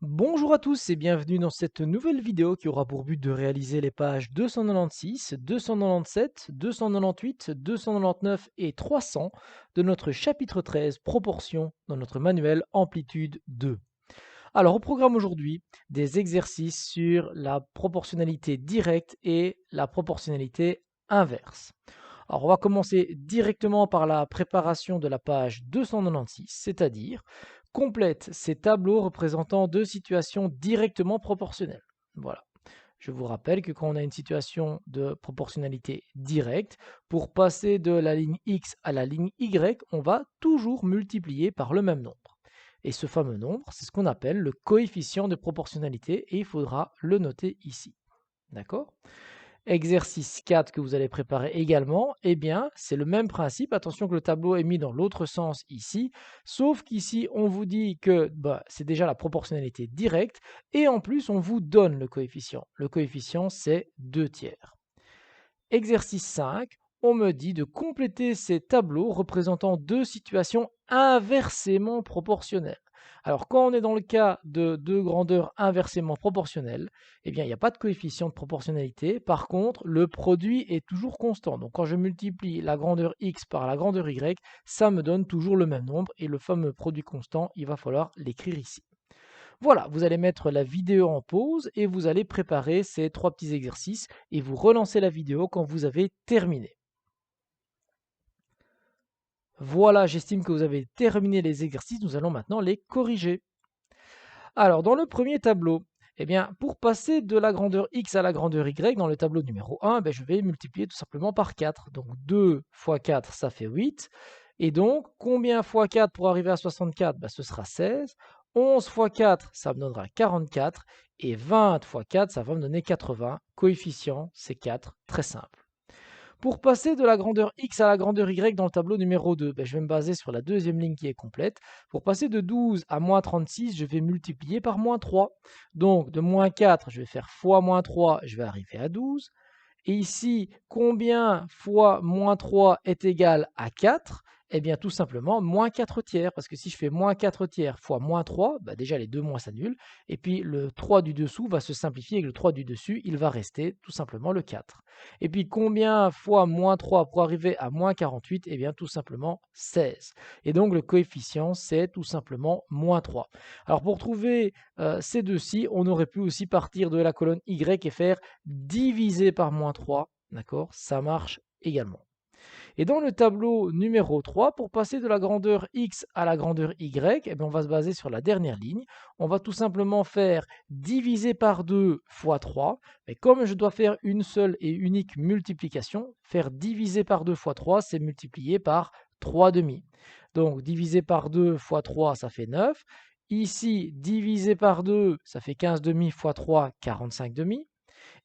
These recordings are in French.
Bonjour à tous et bienvenue dans cette nouvelle vidéo qui aura pour but de réaliser les pages 296, 297, 298, 299 et 300 de notre chapitre 13 Proportions dans notre manuel Amplitude 2. Alors au programme aujourd'hui, des exercices sur la proportionnalité directe et la proportionnalité inverse. Alors, on va commencer directement par la préparation de la page 296, c'est-à-dire complète ces tableaux représentant deux situations directement proportionnelles. Voilà. Je vous rappelle que quand on a une situation de proportionnalité directe, pour passer de la ligne X à la ligne Y, on va toujours multiplier par le même nombre. Et ce fameux nombre, c'est ce qu'on appelle le coefficient de proportionnalité et il faudra le noter ici. D'accord? Exercice 4 que vous allez préparer également, eh bien, c'est le même principe. Attention que le tableau est mis dans l'autre sens ici, sauf qu'ici, on vous dit que c'est déjà la proportionnalité directe et en plus, on vous donne le coefficient. Le coefficient, c'est 2 tiers. Exercice 5, on me dit de compléter ces tableaux représentant deux situations inversément proportionnelles. Alors, quand on est dans le cas de deux grandeurs inversement proportionnelles, eh bien, il n'y a pas de coefficient de proportionnalité. Par contre, le produit est toujours constant. Donc, quand je multiplie la grandeur x par la grandeur y, ça me donne toujours le même nombre. Et le fameux produit constant, il va falloir l'écrire ici. Voilà, vous allez mettre la vidéo en pause et vous allez préparer ces trois petits exercices et vous relancez la vidéo quand vous avez terminé. Voilà, j'estime que vous avez terminé les exercices, nous allons maintenant les corriger. Alors, dans le premier tableau, eh bien, pour passer de la grandeur x à la grandeur y, dans le tableau numéro 1, je vais multiplier tout simplement par 4. Donc 2 fois 4, ça fait 8. Et donc, combien fois 4 pour arriver à 64? Ce sera 16. 11 fois 4, ça me donnera 44. Et 20 fois 4, ça va me donner 80. Coefficient, c'est 4. Très simple. Pour passer de la grandeur x à la grandeur y dans le tableau numéro 2, je vais me baser sur la deuxième ligne qui est complète. Pour passer de 12 à moins 36, je vais multiplier par moins 3. Donc de moins 4, je vais faire fois moins 3, je vais arriver à 12. Et ici, combien fois moins 3 est égal à 4? Eh bien, tout simplement, moins 4 tiers. Parce que si je fais moins 4 tiers fois moins 3, déjà les deux moins s'annulent. Et puis le 3 du dessous va se simplifier avec le 3 du dessus. Il va rester tout simplement le 4. Et puis combien fois moins 3 pour arriver à moins 48? Eh bien, tout simplement 16. Et donc, le coefficient, c'est tout simplement moins 3. Alors, pour trouver ces deux-ci, on aurait pu aussi partir de la colonne Y et faire divisé par moins 3, d'accord? Ça marche également. Et dans le tableau numéro 3, pour passer de la grandeur x à la grandeur y, on va se baser sur la dernière ligne. On va tout simplement faire diviser par 2 fois 3. Mais comme je dois faire une seule et unique multiplication, faire diviser par 2 fois 3, c'est multiplier par 3 demi. Donc diviser par 2 fois 3, ça fait 9. Ici, divisé par 2, ça fait 15 demi fois 3, 45 demi.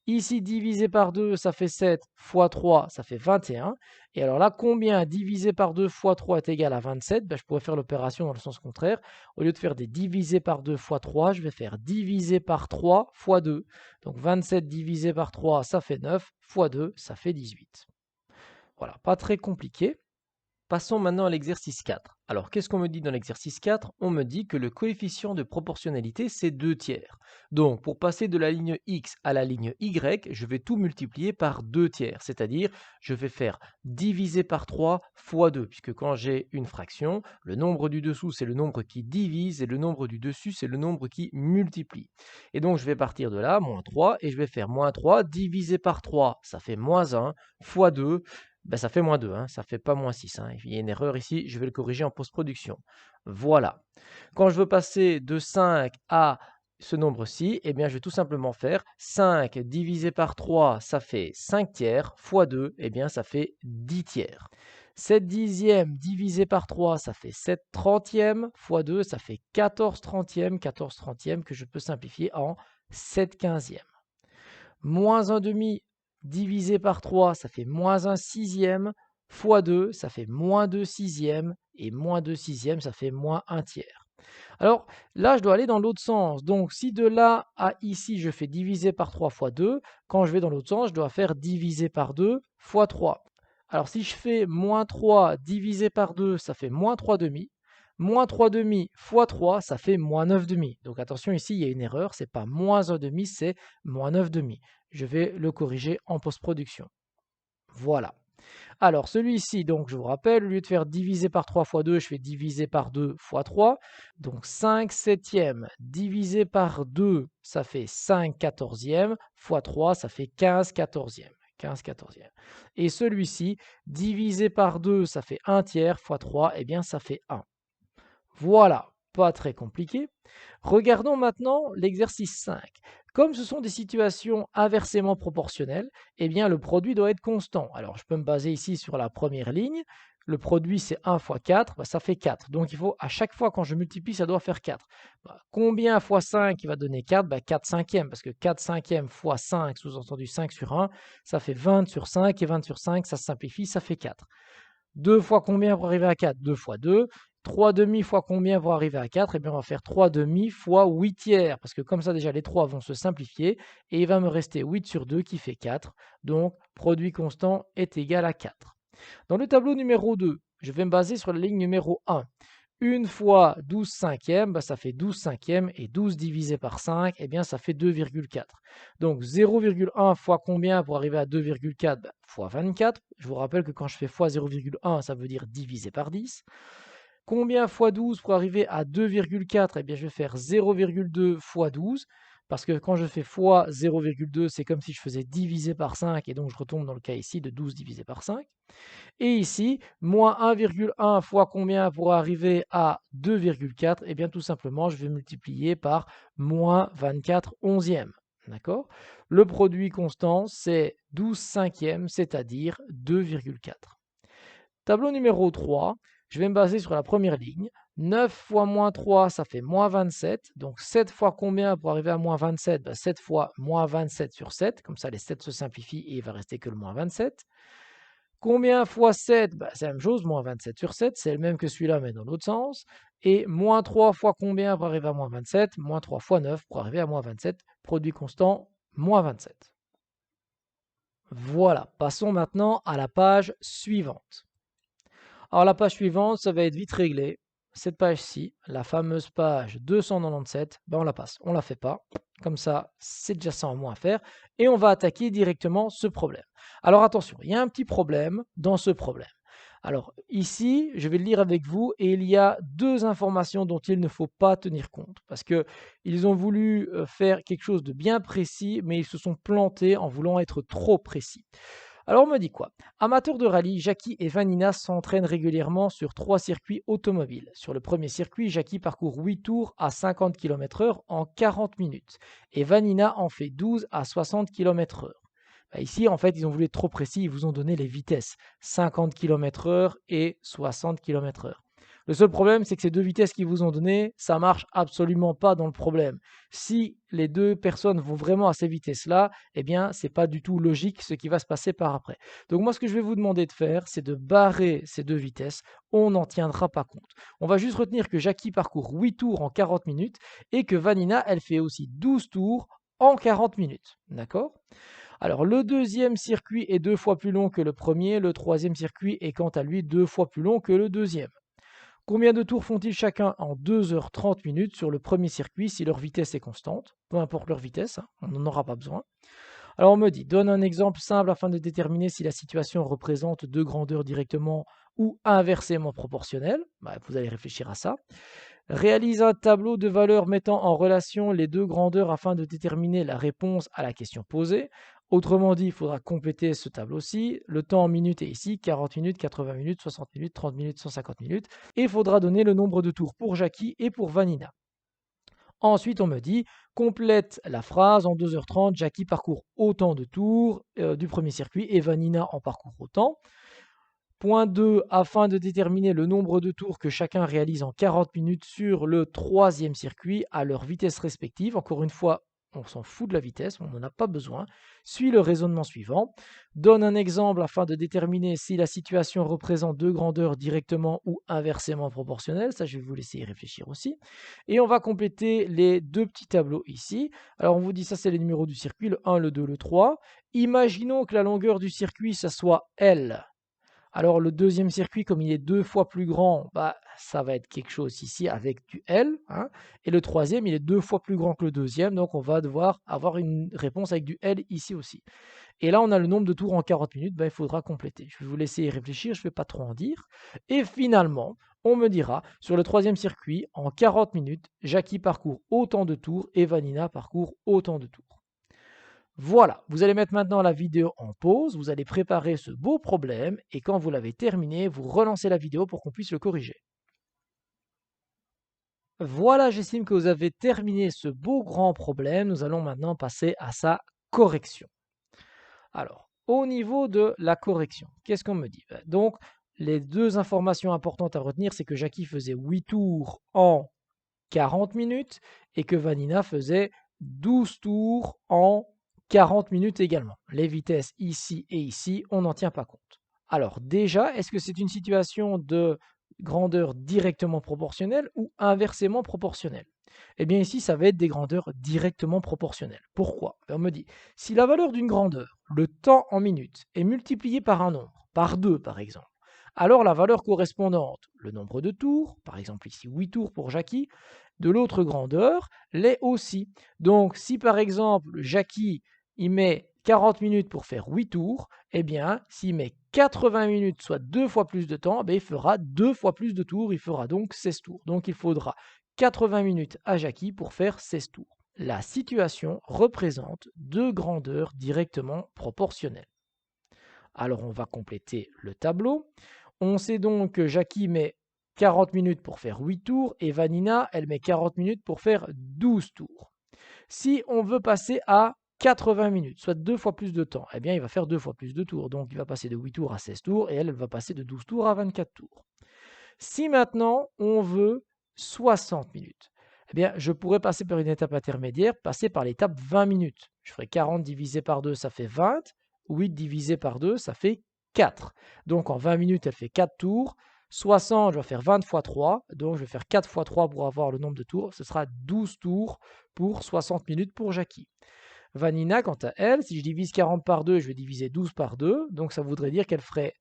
Ici, divisé par 2, ça fait 7 fois 3, ça fait 21. Et alors là, combien divisé par 2 fois 3 est égal à 27? Je pourrais faire l'opération dans le sens contraire. Au lieu de faire des divisés par 2 fois 3, je vais faire divisé par 3 fois 2. Donc 27 divisé par 3, ça fait 9, fois 2, ça fait 18. Voilà, pas très compliqué. Passons maintenant à l'exercice 4. Alors, qu'est-ce qu'on me dit dans l'exercice 4? On me dit que le coefficient de proportionnalité, c'est 2 tiers. Donc, pour passer de la ligne x à la ligne y, je vais tout multiplier par 2 tiers. C'est-à-dire, je vais faire diviser par 3 fois 2. Puisque quand j'ai une fraction, le nombre du dessous, c'est le nombre qui divise, et le nombre du dessus, c'est le nombre qui multiplie. Et donc, je vais partir de là, moins 3, et je vais faire moins 3 divisé par 3, ça fait moins 1, fois 2, ça fait moins 2, ça ne fait pas moins 6. Il y a une erreur ici, je vais le corriger en post-production. Voilà. Quand je veux passer de 5 à ce nombre-ci, je vais tout simplement faire 5 divisé par 3, ça fait 5 tiers, fois 2, ça fait 10 tiers. 7 dixièmes divisé par 3, ça fait 7 trentièmes, fois 2, ça fait 14 trentièmes, 14 trentièmes que je peux simplifier en 7 quinzièmes. Moins 1 demi divisé par 3, ça fait moins 1 sixième, fois 2, ça fait moins 2 sixièmes, et moins 2 sixièmes, ça fait moins 1 tiers. Alors là, je dois aller dans l'autre sens. Donc si de là à ici, je fais diviser par 3 fois 2, quand je vais dans l'autre sens, je dois faire diviser par 2 fois 3. Alors si je fais moins 3 divisé par 2, ça fait moins 3 demi. Moins 3 demi fois 3, ça fait moins 9 demi. Donc attention, ici, il y a une erreur, c'est pas moins 1 demi, c'est moins 9 demi. Je vais le corriger en post-production. Voilà. Alors celui-ci, donc je vous rappelle, au lieu de faire diviser par 3 fois 2, je fais diviser par 2 fois 3. Donc 5 septièmes divisé par 2, ça fait 5 quatorzièmes, fois 3, ça fait 15 quatorzièmes. 15 quatorzièmes. Et celui-ci, divisé par 2, ça fait 1 tiers, fois 3, eh bien ça fait 1. Voilà, pas très compliqué. Regardons maintenant l'exercice 5. Comme ce sont des situations inversement proportionnelles, eh bien le produit doit être constant. Alors je peux me baser ici sur la première ligne. Le produit c'est 1 fois 4, ça fait 4. Donc il faut à chaque fois quand je multiplie, ça doit faire 4. Combien fois 5 qui va donner 4? 4 cinquièmes, parce que 4 cinquièmes fois 5, sous-entendu 5 sur 1, ça fait 20 sur 5, et 20 sur 5, ça se simplifie, ça fait 4. 2 fois combien pour arriver à 4? 2 fois 2. 3 demi fois combien pour arriver à 4? Eh bien, on va faire 3 demi fois 8 tiers, parce que comme ça, déjà, les 3 vont se simplifier, et il va me rester 8 sur 2 qui fait 4. Donc, produit constant est égal à 4. Dans le tableau numéro 2, je vais me baser sur la ligne numéro 1. 1 fois 12 cinquièmes, ça fait 12 cinquièmes, et 12 divisé par 5, eh bien, ça fait 2,4. Donc 0,1 fois combien pour arriver à 2,4? Fois 24. Je vous rappelle que quand je fais fois 0,1, ça veut dire divisé par 10. Combien fois 12 pour arriver à 2,4? Eh bien, je vais faire 0,2 fois 12. Parce que quand je fais fois 0,2, c'est comme si je faisais diviser par 5, et donc je retombe dans le cas ici de 12 divisé par 5. Et ici, moins 1,1 fois combien pour arriver à 2,4? Eh bien, tout simplement, je vais multiplier par moins 24 onzièmes. D'accord? Le produit constant, c'est 12 cinquièmes, c'est-à-dire 2,4. Tableau numéro 3, je vais me baser sur la première ligne. 9 fois moins 3, ça fait moins 27. Donc 7 fois combien pour arriver à moins 27? 7 fois moins 27 sur 7. Comme ça, les 7 se simplifient et il va rester que le moins 27. Combien fois 7? C'est la même chose, moins 27 sur 7, c'est le même que celui-là, mais dans l'autre sens. Et moins 3 fois combien pour arriver à moins 27? Moins 3 fois 9 pour arriver à moins 27. Produit constant, moins 27. Voilà, passons maintenant à la page suivante. Alors la page suivante, ça va être vite réglé. Cette page-ci, la fameuse page 297, on la passe, on ne la fait pas. Comme ça, c'est déjà ça en moins à faire. Et on va attaquer directement ce problème. Alors attention, il y a un petit problème dans ce problème. Alors ici, je vais le lire avec vous et il y a deux informations dont il ne faut pas tenir compte. Parce qu'ils ont voulu faire quelque chose de bien précis, mais ils se sont plantés en voulant être trop précis. Alors on me dit quoi? Amateurs de rallye, Jackie et Vanina s'entraînent régulièrement sur 3 circuits automobiles. Sur le premier circuit, Jackie parcourt 8 tours à 50 km/h en 40 minutes et Vanina en fait 12 à 60 km/h. Ici, en fait, ils ont voulu être trop précis, ils vous ont donné les vitesses, 50 km/h et 60 km/h. Le seul problème, c'est que ces deux vitesses qu'ils vous ont données, ça marche absolument pas dans le problème. Si les deux personnes vont vraiment à ces vitesses-là, eh bien, c'est pas du tout logique ce qui va se passer par après. Donc moi, ce que je vais vous demander de faire, c'est de barrer ces deux vitesses. On n'en tiendra pas compte. On va juste retenir que Jackie parcourt 8 tours en 40 minutes et que Vanina, elle fait aussi 12 tours en 40 minutes. D'accord? Alors, le deuxième circuit est 2 fois plus long que le premier. Le troisième circuit est quant à lui 2 fois plus long que le deuxième. Combien de tours font-ils chacun en 2h30 minutes sur le premier circuit si leur vitesse est constante? Peu importe leur vitesse, on n'en aura pas besoin. Alors on me dit, donne un exemple simple afin de déterminer si la situation représente deux grandeurs directement ou inversement proportionnelles. Vous allez réfléchir à ça. Réalise un tableau de valeurs mettant en relation les deux grandeurs afin de déterminer la réponse à la question posée. Autrement dit, il faudra compléter ce tableau-ci. Le temps en minutes est ici, 40 minutes, 80 minutes, 60 minutes, 30 minutes, 150 minutes. Et il faudra donner le nombre de tours pour Jackie et pour Vanina. Ensuite, on me dit, complète la phrase, en 2h30, Jackie parcourt autant de tours du premier circuit et Vanina en parcourt autant. Point 2, afin de déterminer le nombre de tours que chacun réalise en 40 minutes sur le troisième circuit à leur vitesse respective. Encore une fois, on s'en fout de la vitesse, on n'en a pas besoin. Suis le raisonnement suivant. Donne un exemple afin de déterminer si la situation représente deux grandeurs directement ou inversement proportionnelles. Ça, je vais vous laisser y réfléchir aussi. Et on va compléter les deux petits tableaux ici. Alors, on vous dit ça, c'est les numéros du circuit, le 1, le 2, le 3. Imaginons que la longueur du circuit, ça soit L. Alors le deuxième circuit, comme il est 2 fois plus grand, bah, ça va être quelque chose ici avec du L, hein. Et le troisième, il est 2 fois plus grand que le deuxième, donc on va devoir avoir une réponse avec du L ici aussi. Et là, on a le nombre de tours en 40 minutes, bah, il faudra compléter. Je vais vous laisser y réfléchir, je ne vais pas trop en dire. Et finalement, on me dira, sur le troisième circuit, en 40 minutes, Jackie parcourt autant de tours et Vanina parcourt autant de tours. Voilà, vous allez mettre maintenant la vidéo en pause, vous allez préparer ce beau problème et quand vous l'avez terminé, vous relancez la vidéo pour qu'on puisse le corriger. Voilà, j'estime que vous avez terminé ce beau grand problème. Nous allons maintenant passer à sa correction. Alors, au niveau de la correction, qu'est-ce qu'on me dit? Donc, les deux informations importantes à retenir, c'est que Jackie faisait 8 tours en 40 minutes et que Vanina faisait 12 tours en 40 minutes également. Les vitesses ici et ici, on n'en tient pas compte. Alors déjà, est-ce que c'est une situation de grandeur directement proportionnelle ou inversement proportionnelle? Eh bien ici, ça va être des grandeurs directement proportionnelles. Pourquoi? On me dit, si la valeur d'une grandeur, le temps en minutes, est multiplié par un nombre, par 2 par exemple, alors la valeur correspondante, le nombre de tours, par exemple ici 8 tours pour Jackie, de l'autre grandeur, l'est aussi. Donc si par exemple Jackie il met 40 minutes pour faire 8 tours, eh bien s'il met 80 minutes, soit 2 fois plus de temps, il fera 2 fois plus de tours, il fera donc 16 tours. Donc il faudra 80 minutes à Jackie pour faire 16 tours. La situation représente deux grandeurs directement proportionnelles. Alors on va compléter le tableau. On sait donc que Jackie met 40 minutes pour faire 8 tours et Vanina, elle met 40 minutes pour faire 12 tours. Si on veut passer à 80 minutes, soit 2 fois plus de temps, eh bien il va faire 2 fois plus de tours. Donc il va passer de 8 tours à 16 tours et elle va passer de 12 tours à 24 tours. Si maintenant on veut 60 minutes, eh bien je pourrais passer par une étape intermédiaire, passer par l'étape 20 minutes. Je ferai 40 divisé par 2, ça fait 20. 8 divisé par 2, ça fait 4. Donc en 20 minutes, elle fait 4 tours. 60, je vais faire 20 fois 3, donc je vais faire 4 fois 3 pour avoir le nombre de tours. Ce sera 12 tours pour 60 minutes pour Jackie. Vanina, quant à elle, si je divise 40 par 2, je vais diviser 12 par 2, donc ça voudrait dire qu'elle ferait,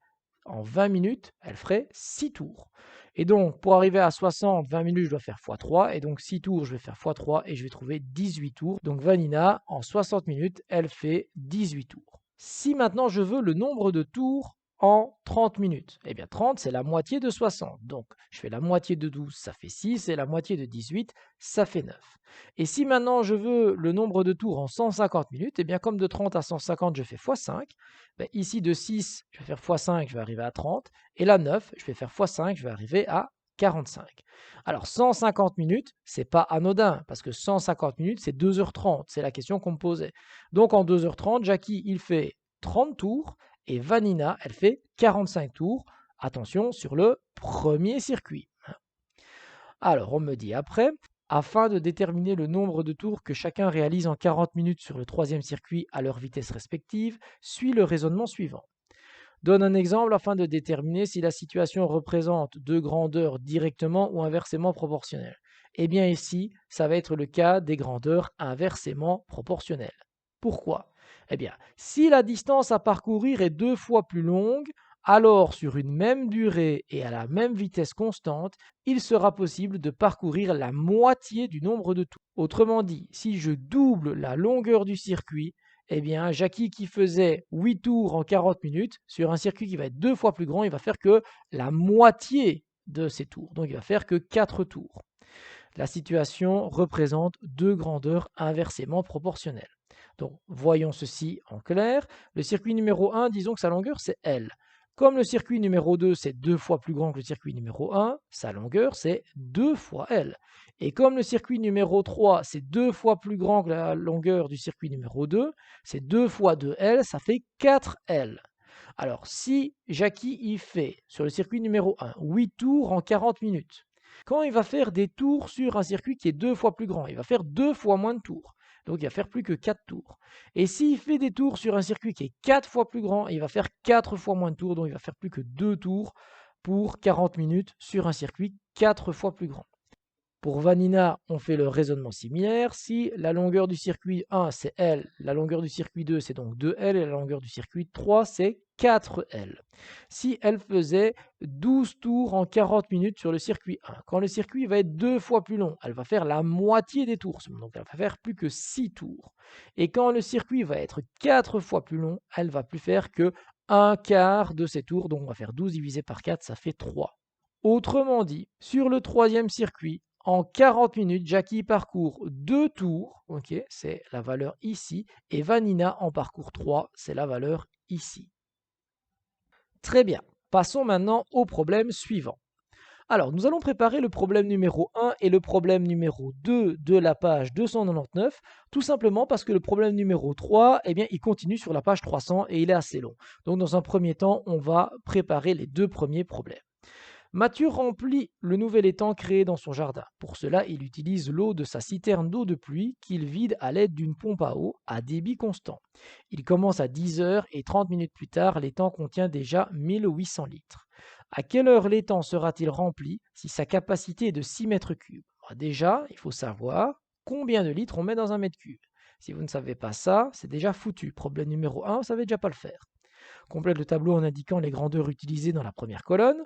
en 20 minutes, elle ferait 6 tours. Et donc, pour arriver à 60, 20 minutes, je dois faire x3, et donc 6 tours, je vais faire x3, et je vais trouver 18 tours. Donc Vanina, en 60 minutes, elle fait 18 tours. Si maintenant je veux le nombre de tours en 30 minutes, eh bien 30 c'est la moitié de 60. Donc je fais la moitié de 12, ça fait 6, et la moitié de 18, ça fait 9. Et si maintenant je veux le nombre de tours en 150 minutes, eh bien comme de 30 à 150 je fais x5, ici de 6 je vais faire x5, je vais arriver à 30, et là 9 je vais faire x5, je vais arriver à 45. Alors 150 minutes, c'est pas anodin, parce que 150 minutes, c'est 2h30, c'est la question qu'on me posait. Donc en 2h30, Jackie, il fait 30 tours, et Vanina, elle fait 45 tours, attention, sur le premier circuit. Alors on me dit après, afin de déterminer le nombre de tours que chacun réalise en 40 minutes sur le troisième circuit à leur vitesse respective, suit le raisonnement suivant. Donne un exemple afin de déterminer si la situation représente deux grandeurs directement ou inversement proportionnelles. Eh bien ici, ça va être le cas des grandeurs inversement proportionnelles. Pourquoi? Eh bien, si la distance à parcourir est 2 fois plus longue, alors sur une même durée et à la même vitesse constante, il sera possible de parcourir la moitié du nombre de tours. Autrement dit, si je double la longueur du circuit, eh bien, Jackie qui faisait 8 tours en 40 minutes, sur un circuit qui va être 2 fois plus grand, il va faire que la moitié de ces tours. Donc, il va faire que 4 tours. La situation représente deux grandeurs inversement proportionnelles. Donc, voyons ceci en clair. Le circuit numéro 1, disons que sa longueur, c'est L. Comme le circuit numéro 2, c'est 2 fois plus grand que le circuit numéro 1, sa longueur, c'est 2 fois L. Et comme le circuit numéro 3, c'est 2 fois plus grand que la longueur du circuit numéro 2, c'est 2 fois 2L, ça fait 4L. Alors, si Jackie y fait, sur le circuit numéro 1, 8 tours en 40 minutes, quand il va faire des tours sur un circuit qui est 2 fois plus grand, il va faire 2 fois moins de tours. Donc il va faire plus que 4 tours. Et s'il fait des tours sur un circuit qui est 4 fois plus grand, il va faire 4 fois moins de tours, donc il va faire plus que 2 tours pour 40 minutes sur un circuit 4 fois plus grand. Pour Vanina, on fait le raisonnement similaire. Si la longueur du circuit 1, c'est L, la longueur du circuit 2, c'est donc 2L, et la longueur du circuit 3, c'est 4L. Si elle faisait 12 tours en 40 minutes sur le circuit 1, quand le circuit va être 2 fois plus long, elle va faire la moitié des tours, donc elle va faire plus que 6 tours. Et quand le circuit va être 4 fois plus long, elle va plus faire que un quart de ces tours, donc on va faire 12 divisé par 4, ça fait 3. Autrement dit, sur le troisième circuit, en 40 minutes, Jackie parcourt 2 tours, ok, c'est la valeur ici, et Vanina en parcourt 3, c'est la valeur ici. Très bien, passons maintenant au problème suivant. Alors, nous allons préparer le problème numéro 1 et le problème numéro 2 de la page 299, tout simplement parce que le problème numéro 3, eh bien, il continue sur la page 300 et il est assez long. Donc, dans un premier temps, on va préparer les deux premiers problèmes. Mathieu remplit le nouvel étang créé dans son jardin. Pour cela, il utilise l'eau de sa citerne d'eau de pluie qu'il vide à l'aide d'une pompe à eau à débit constant. Il commence à 10 heures et 30 minutes plus tard, l'étang contient déjà 1800 litres. À quelle heure l'étang sera-t-il rempli si sa capacité est de 6 mètres cubes? Déjà, il faut savoir combien de litres on met dans un mètre cube. Si vous ne savez pas ça, c'est déjà foutu. Problème numéro 1, vous ne savez déjà pas le faire. Complète le tableau en indiquant les grandeurs utilisées dans la première colonne.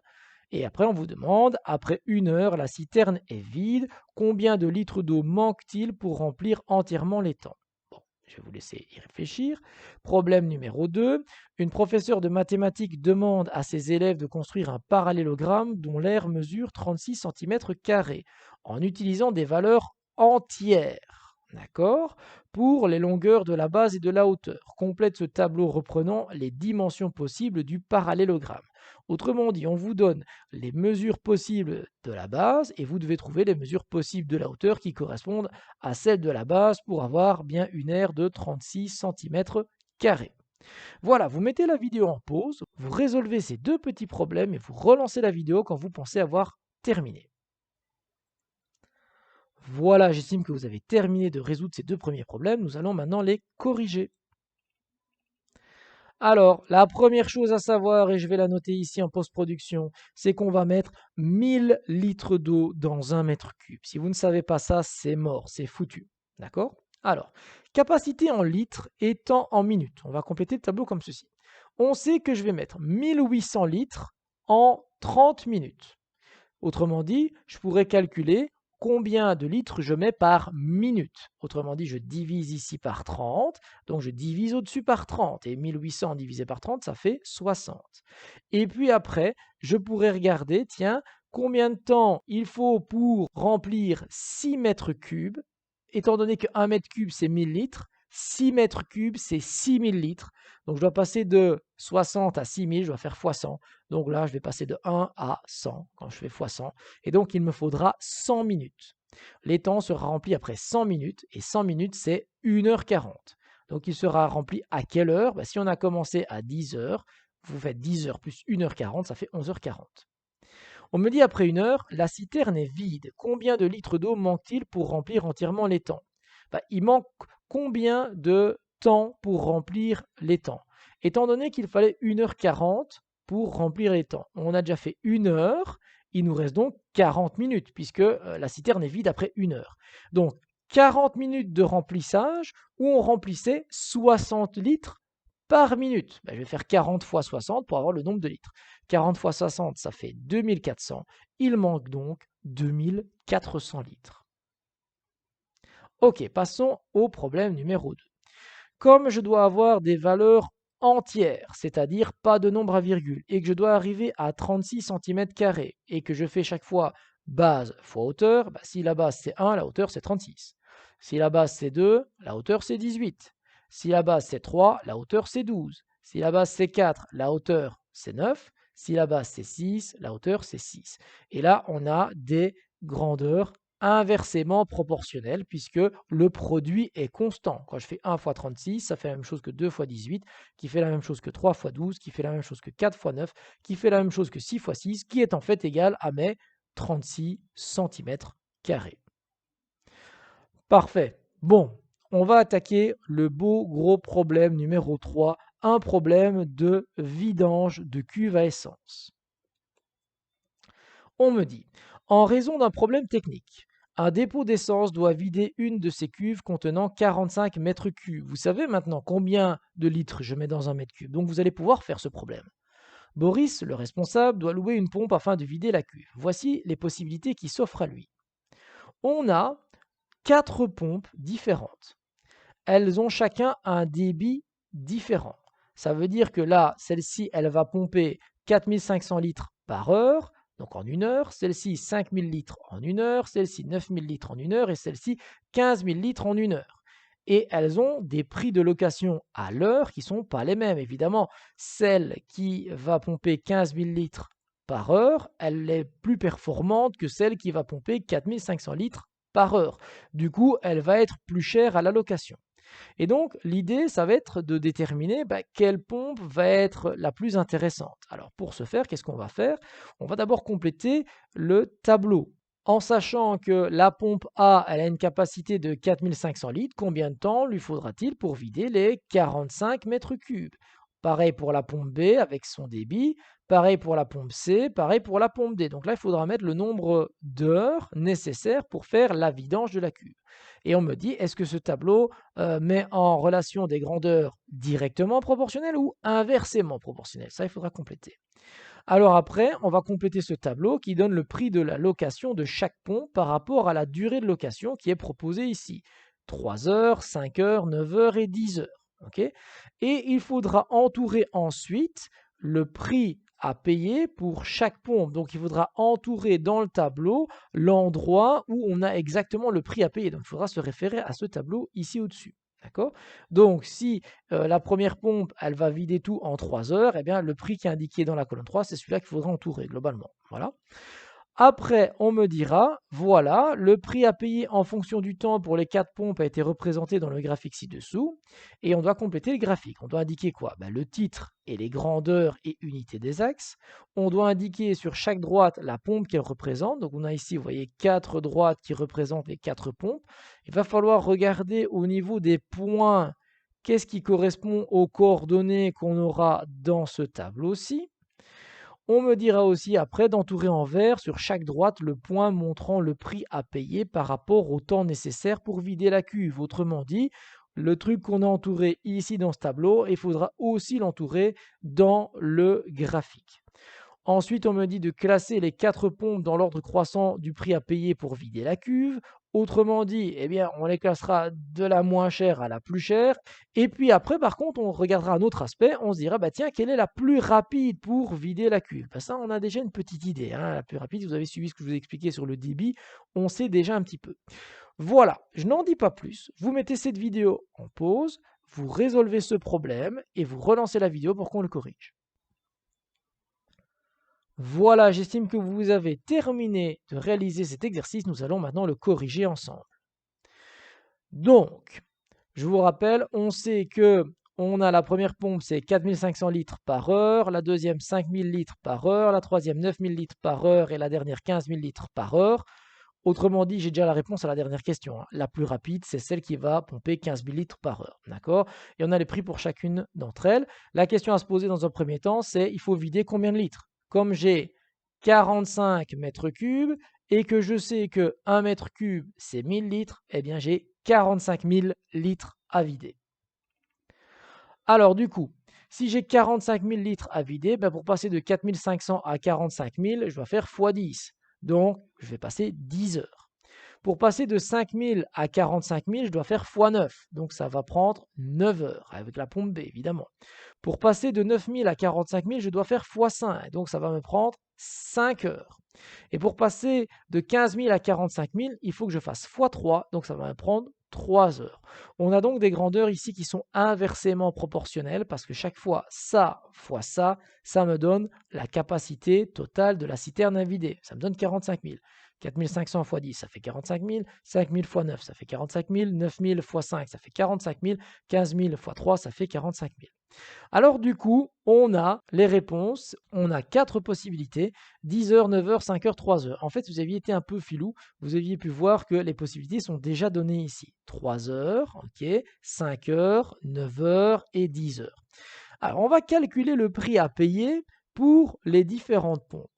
Et après, on vous demande, après 1 heure, la citerne est vide, combien de litres d'eau manque-t-il pour remplir entièrement l'étang? Bon, je vais vous laisser y réfléchir. Problème numéro 2, une professeure de mathématiques demande à ses élèves de construire un parallélogramme dont l'aire mesure 36 cm² en utilisant des valeurs entières. D'accord? Pour les longueurs de la base et de la hauteur. Complète ce tableau reprenant les dimensions possibles du parallélogramme. Autrement dit, on vous donne les mesures possibles de la base et vous devez trouver les mesures possibles de la hauteur qui correspondent à celles de la base pour avoir bien une aire de 36 cm². Voilà, vous mettez la vidéo en pause, vous résolvez ces deux petits problèmes et vous relancez la vidéo quand vous pensez avoir terminé. Voilà, j'estime que vous avez terminé de résoudre ces deux premiers problèmes. Nous allons maintenant les corriger. Alors, la première chose à savoir, et je vais la noter ici en post-production, c'est qu'on va mettre 1000 litres d'eau dans un mètre cube. Si vous ne savez pas ça, c'est mort, c'est foutu. D'accord? Alors, capacité en litres et temps en minutes. On va compléter le tableau comme ceci. On sait que je vais mettre 1800 litres en 30 minutes. Autrement dit, je pourrais calculer combien de litres je mets par minute. Autrement dit, je divise ici par 30, donc je divise au-dessus par 30, et 1800 divisé par 30, ça fait 60. Et puis après, je pourrais regarder, tiens, combien de temps il faut pour remplir 6 mètres cubes, étant donné que 1 mètre cube, c'est 1000 litres, 6 mètres cubes, c'est 6000 litres. Donc, je dois passer de 60 à 6000, je dois faire x 100. Donc là, je vais passer de 1 à 100 quand je fais x 100. Et donc, il me faudra 100 minutes. L'étang sera rempli après 100 minutes. Et 100 minutes, c'est 1h40. Donc, il sera rempli à quelle heure? Si on a commencé à 10 heures, vous faites 10 heures plus 1h40, ça fait 11h40. On me dit après 1 heure, la citerne est vide. Combien de litres d'eau manque-t-il pour remplir entièrement l'étang? Il manque combien de temps pour remplir l'étang? Étant donné qu'il fallait 1h40 pour remplir l'étang, on a déjà fait 1 heure, il nous reste donc 40 minutes puisque la citerne est vide après 1 heure. Donc 40 minutes de remplissage où on remplissait 60 litres par minute. Je vais faire 40 fois 60 pour avoir le nombre de litres. 40 fois 60, ça fait 2400. Il manque donc 2400 litres. Ok, passons au problème numéro 2. Comme je dois avoir des valeurs entières, c'est-à-dire pas de nombre à virgule, et que je dois arriver à 36 cm² et que je fais chaque fois base fois hauteur, si la base c'est 1, la hauteur c'est 36. Si la base c'est 2, la hauteur c'est 18. Si la base c'est 3, la hauteur c'est 12. Si la base c'est 4, la hauteur c'est 9. Si la base c'est 6, la hauteur c'est 6. Et là, on a des grandeurs inversement proportionnelles puisque le produit est constant. Quand je fais 1 fois 36, ça fait la même chose que 2 fois 18, qui fait la même chose que 3 fois 12, qui fait la même chose que 4 fois 9, qui fait la même chose que 6 fois 6, qui est en fait égal à mes 36 cm². Parfait. Bon, on va attaquer le beau gros problème numéro 3, un problème de vidange de cuve à essence. On me dit, en raison d'un problème technique, Un dépôt d'essence doit vider une de ses cuves contenant 45 mètres cubes. Vous savez maintenant combien de litres je mets dans un mètre cube, donc vous allez pouvoir faire ce problème. Boris, le responsable, doit louer une pompe afin de vider la cuve. Voici les possibilités qui s'offrent à lui. On a 4 pompes différentes. Elles ont chacun un débit différent. Ça veut dire que là, celle-ci, elle va pomper 4500 litres par heure, donc en une heure, celle-ci 5000 litres en une heure, celle-ci 9000 litres en une heure et celle-ci 15 000 litres en une heure. Et elles ont des prix de location à l'heure qui ne sont pas les mêmes. Évidemment, celle qui va pomper 15 000 litres par heure, elle est plus performante que celle qui va pomper 4500 litres par heure. Du coup, elle va être plus chère à la location. Et donc, l'idée, ça va être de déterminer quelle pompe va être la plus intéressante. Alors, pour ce faire, qu'est-ce qu'on va faire? On va d'abord compléter le tableau. En sachant que la pompe A, elle a une capacité de 4500 litres, combien de temps lui faudra-t-il pour vider les 45 mètres cubes? Pareil pour la pompe B avec son débit, pareil pour la pompe C, pareil pour la pompe D. Donc là, il faudra mettre le nombre d'heures nécessaires pour faire la vidange de la cuve. Et on me dit, est-ce que ce tableau met en relation des grandeurs directement proportionnelles ou inversement proportionnelles? Ça, il faudra compléter. Alors après, on va compléter ce tableau qui donne le prix de la location de chaque pompe par rapport à la durée de location qui est proposée ici. 3 heures, 5 heures, 9 heures et 10 heures. Okay, et il faudra entourer ensuite le prix à payer pour chaque pompe. Donc il faudra entourer dans le tableau l'endroit où on a exactement le prix à payer. Donc il faudra se référer à ce tableau ici au-dessus. D'accord? Donc, si la première pompe, elle va vider tout en 3 heures, eh bien, le prix qui est indiqué dans la colonne 3, c'est celui-là qu'il faudra entourer globalement. Voilà. Après, on me dira, voilà, le prix à payer en fonction du temps pour les 4 pompes a été représenté dans le graphique ci-dessous. Et on doit compléter le graphique. On doit indiquer quoi? Le titre et les grandeurs et unités des axes. On doit indiquer sur chaque droite la pompe qu'elle représente. Donc on a ici, vous voyez, 4 droites qui représentent les 4 pompes. Il va falloir regarder au niveau des points, qu'est-ce qui correspond aux coordonnées qu'on aura dans ce tableau-ci. On me dira aussi après d'entourer en vert sur chaque droite le point montrant le prix à payer par rapport au temps nécessaire pour vider la cuve. Autrement dit, le truc qu'on a entouré ici dans ce tableau, il faudra aussi l'entourer dans le graphique. Ensuite, on me dit de classer les 4 pompes dans l'ordre croissant du prix à payer pour vider la cuve. Autrement dit, eh bien, on les classera de la moins chère à la plus chère. Et puis après, par contre, on regardera un autre aspect. On se dira, tiens, quelle est la plus rapide pour vider la cuve? Ça, on a déjà une petite idée. La plus rapide, vous avez suivi ce que je vous ai expliqué sur le débit. On sait déjà un petit peu. Voilà, je n'en dis pas plus. Vous mettez cette vidéo en pause, vous résolvez ce problème et vous relancez la vidéo pour qu'on le corrige. Voilà, j'estime que vous avez terminé de réaliser cet exercice. Nous allons maintenant le corriger ensemble. Donc, je vous rappelle, on sait que on a la première pompe, c'est 4500 litres par heure, la deuxième 5000 litres par heure, la troisième 9000 litres par heure et la dernière 15 000 litres par heure. Autrement dit, j'ai déjà la réponse à la dernière question. La plus rapide, c'est celle qui va pomper 15 000 litres par heure. D'accord? Et on a les prix pour chacune d'entre elles. La question à se poser dans un premier temps, c'est il faut vider combien de litres? Comme j'ai 45 mètres cubes et que je sais que 1 mètre cube, c'est 1000 litres, eh bien j'ai 45 000 litres à vider. Alors du coup, si j'ai 45 000 litres à vider, pour passer de 4500 à 45 000, je dois faire x10. Donc, je vais passer 10 heures. Pour passer de 5 000 à 45 000, je dois faire x9. Donc, ça va prendre 9 heures, avec la pompe B, évidemment. Pour passer de 9 000 à 45 000, je dois faire x5. Donc, ça va me prendre 5 heures. Et pour passer de 15 000 à 45 000, il faut que je fasse x3. Donc, ça va me prendre 3 heures. On a donc des grandeurs ici qui sont inversement proportionnelles parce que chaque fois ça fois ça me donne la capacité totale de la citerne à vider. Ça me donne 45 000. 4500 x 10, ça fait 45 000. 5 000 x 9, ça fait 45 000. 9 000 x 5, ça fait 45 000. 15 000 x 3, ça fait 45 000. Alors du coup, on a les réponses, on a 4 possibilités, 10 heures, 9 heures, 5 heures, 3 heures. En fait, vous aviez été un peu filou, vous aviez pu voir que les possibilités sont déjà données ici. 3 heures, ok, 5 heures, 9 heures et 10 heures. Alors, on va calculer le prix à payer pour les différentes pompes.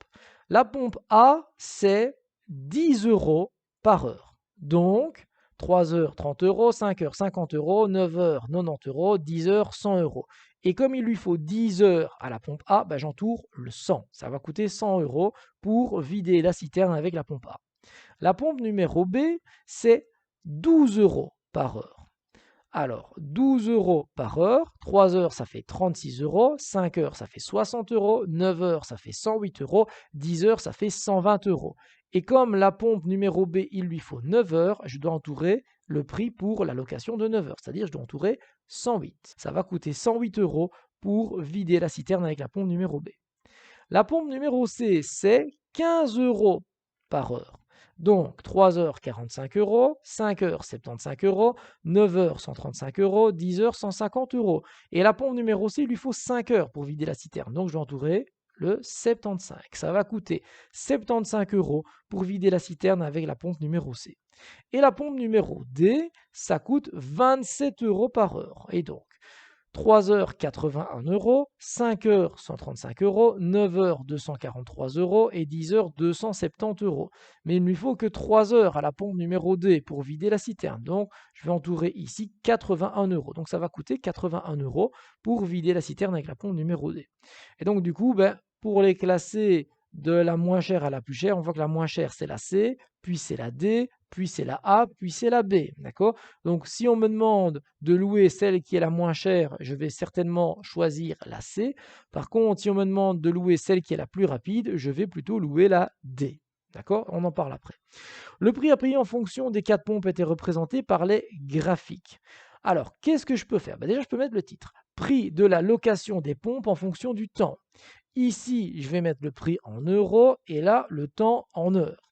La pompe A, c'est 10 euros par heure. Donc, 3 heures, 30 euros, 5 heures, 50 euros, 9 heures, 90 euros, 10 heures, 100 euros. Et comme il lui faut 10 heures à la pompe A, ben j'entoure le 100. Ça va coûter 100 euros pour vider la citerne avec la pompe A. La pompe numéro B, c'est 12 euros par heure. Alors, 12 euros par heure, 3 heures, ça fait 36 euros, 5 heures, ça fait 60 euros, 9 heures, ça fait 108 euros, 10 heures, ça fait 120 euros. Et comme la pompe numéro B, il lui faut 9 heures, je dois entourer le prix pour la location de 9 heures, c'est-à-dire je dois entourer 108. Ça va coûter 108 euros pour vider la citerne avec la pompe numéro B. La pompe numéro C, c'est 15 euros par heure. Donc 3 heures 45 euros, 5 heures 75 euros, 9 heures 135 euros, 10 heures 150 euros. Et la pompe numéro C, il lui faut 5 heures pour vider la citerne. Donc je vais entourer le 75. Ça va coûter 75 euros pour vider la citerne avec la pompe numéro C. Et la pompe numéro D, ça coûte 27 euros par heure. Et donc, 3 heures 81 euros, 5 heures 135 euros, 9 heures 243 euros et 10 heures 270 euros. Mais il ne lui faut que 3 heures à la pompe numéro D pour vider la citerne. Donc je vais entourer ici 81 euros. Donc ça va coûter 81 euros pour vider la citerne avec la pompe numéro D. Et donc du coup, pour les classer de la moins chère à la plus chère, on voit que la moins chère c'est la C, puis c'est la D, puis c'est la A, puis c'est la B. D'accord? Donc si on me demande de louer celle qui est la moins chère, je vais certainement choisir la C. Par contre, si on me demande de louer celle qui est la plus rapide, je vais plutôt louer la D. D'accord? On en parle après. Le prix à payer en fonction des 4 pompes était représenté par les graphiques. Alors, qu'est-ce que je peux faire? Déjà, je peux mettre le titre. Prix de la location des pompes en fonction du temps. Ici, je vais mettre le prix en euros et là, le temps en heures.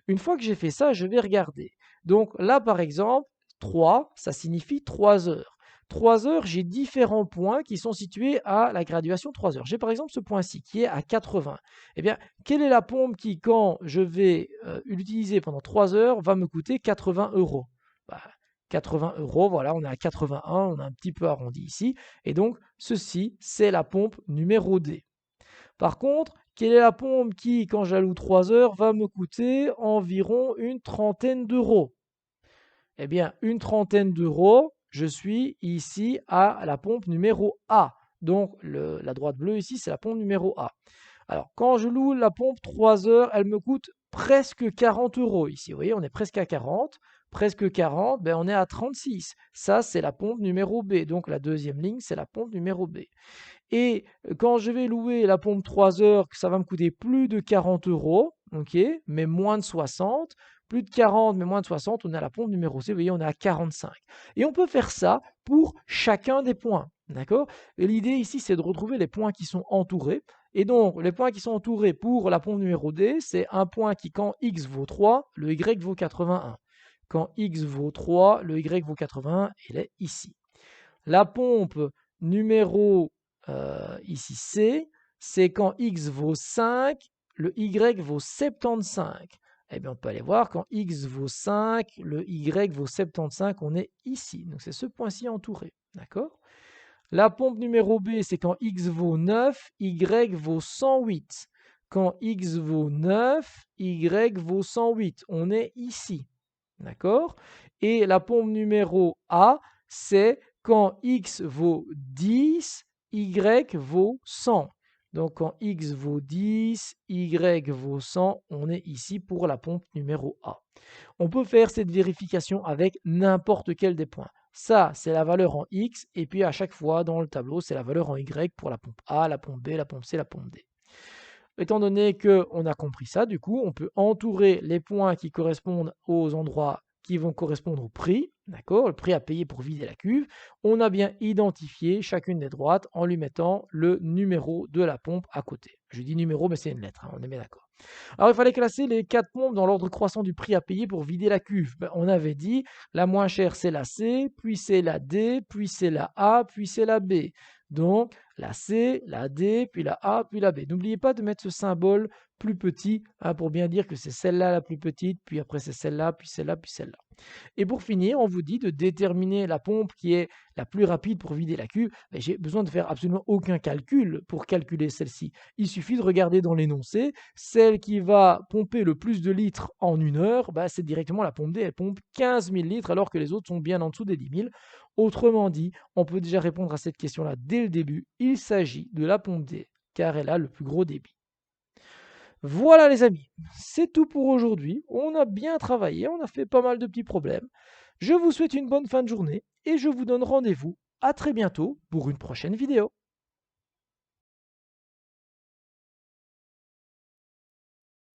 Une fois que j'ai fait ça, je vais regarder. Donc là, par exemple, 3, ça signifie 3 heures. 3 heures, j'ai différents points qui sont situés à la graduation 3 heures. J'ai par exemple ce point-ci qui est à 80. Eh bien, quelle est la pompe qui, quand je vais l'utiliser pendant 3 heures, va me coûter 80 euros? 80 euros, voilà, on est à 81, on a un petit peu arrondi ici. Et donc, ceci, c'est la pompe numéro D. Par contre, quelle est la pompe qui, quand j'alloue 3 heures, va me coûter environ une trentaine d'euros? Eh bien, une trentaine d'euros, je suis ici à la pompe numéro A. Donc, la droite bleue ici, c'est la pompe numéro A. Alors, quand je loue la pompe 3 heures, elle me coûte presque 40 euros ici. Vous voyez, on est presque à 40. Presque 40, on est à 36. Ça, c'est la pompe numéro B. Donc, la deuxième ligne, c'est la pompe numéro B. Et quand je vais louer la pompe 3 heures, ça va me coûter plus de 40 euros, ok, mais moins de 60. Plus de 40, mais moins de 60, on est à la pompe numéro C, vous voyez, on est à 45. Et on peut faire ça pour chacun des points, d'accord? Et l'idée ici, c'est de retrouver les points qui sont entourés. Et donc, les points qui sont entourés pour la pompe numéro D, c'est un point qui, quand X vaut 3, le Y vaut 81. Quand X vaut 3, le Y vaut 81, il est ici. La pompe numéro ici C, c'est quand X vaut 5, le Y vaut 75. Eh bien, on peut aller voir, quand X vaut 5, le Y vaut 75, on est ici. Donc, c'est ce point-ci entouré. D'accord? La pompe numéro B, c'est quand X vaut 9, Y vaut 108. Quand X vaut 9, Y vaut 108. On est ici. D'accord? Et la pompe numéro A, c'est quand X vaut 10, Y vaut 100. Donc quand X vaut 10, Y vaut 100, on est ici pour la pompe numéro A. On peut faire cette vérification avec n'importe quel des points. Ça, c'est la valeur en X, et puis à chaque fois dans le tableau, c'est la valeur en Y pour la pompe A, la pompe B, la pompe C, la pompe D. Étant donné qu'on a compris ça, du coup, on peut entourer les points qui correspondent aux endroits qui vont correspondre au prix, d'accord, le prix à payer pour vider la cuve. On a bien identifié chacune des droites en lui mettant le numéro de la pompe à côté. Je dis numéro, mais c'est une lettre, on est bien d'accord. Alors, il fallait classer les 4 pompes dans l'ordre croissant du prix à payer pour vider la cuve. On avait dit, la moins chère, c'est la C, puis c'est la D, puis c'est la A, puis c'est la B. Donc, la C, la D, puis la A, puis la B. N'oubliez pas de mettre ce symbole plus petit hein, pour bien dire que c'est celle-là la plus petite, puis après c'est celle-là, puis celle-là, puis celle-là. Et pour finir, on vous dit de déterminer la pompe qui est la plus rapide pour vider la cuve. Mais j'ai besoin de faire absolument aucun calcul pour calculer celle-ci. Il suffit de regarder dans l'énoncé. Celle qui va pomper le plus de litres en 1 heure, bah, c'est directement la pompe D. Elle pompe 15 000 litres alors que les autres sont bien en dessous des 10 000. Autrement dit, on peut déjà répondre à cette question-là dès le début. Il s'agit de la pompe D car elle a le plus gros débit. Voilà les amis, c'est tout pour aujourd'hui. On a bien travaillé, on a fait pas mal de petits problèmes. Je vous souhaite une bonne fin de journée et je vous donne rendez-vous à très bientôt pour une prochaine vidéo.